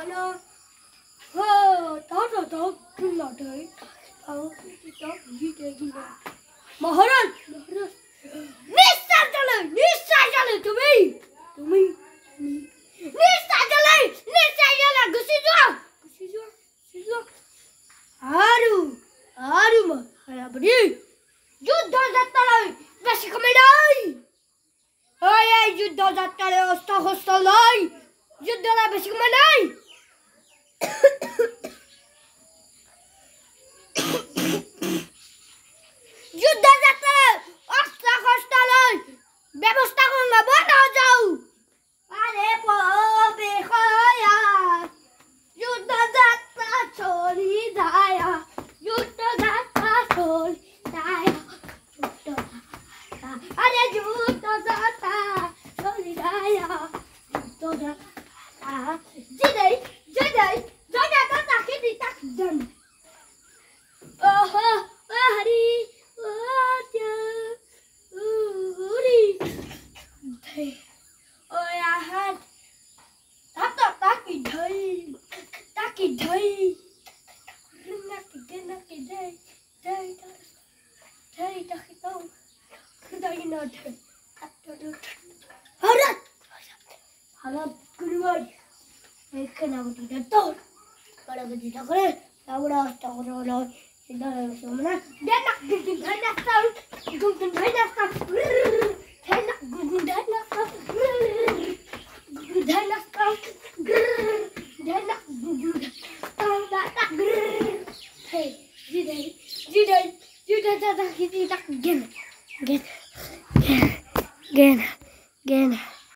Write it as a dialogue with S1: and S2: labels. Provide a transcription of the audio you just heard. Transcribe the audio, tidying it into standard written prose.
S1: Hana. Đó kinh là đấy. Đó gì đây gì đây. Maharaj. Nisai chale tumi. Nisai chale gusi jo. Aru ma. Hara badi. Yuddha jattale. Beshi kamedai. Ay yuddha jattale osta hostalai. Yuddha la beshi kamedai. Yuddha jattale osta hostalai. ব্যবস্থা করুন না বড় যাও আরে পবে খয়া যুদ্ধ যাত্রা চলি যায় যুদ্ধ যাত্রা চলি যায় যুদ্ধ আরে যুদ্ধ যাত্রা চলি যায় যুদ্ধ যাত্রা জয় কথা কি দিতা জন ওহো হরি ôi à hát tác kỳ thầy nắc kỳ đây ta khi tao cứ đây nó thầy 하나 그리고 이렇게 나오기 됐다 그러면 다 그래 나오라 저거로 이다를 소문아 내가 그긴 달렸어 그긴 달렸어 달렸 그긴 달렸어 그긴 달렸어 달렸 그긴 달렸다 헤이 지대 자자 기지다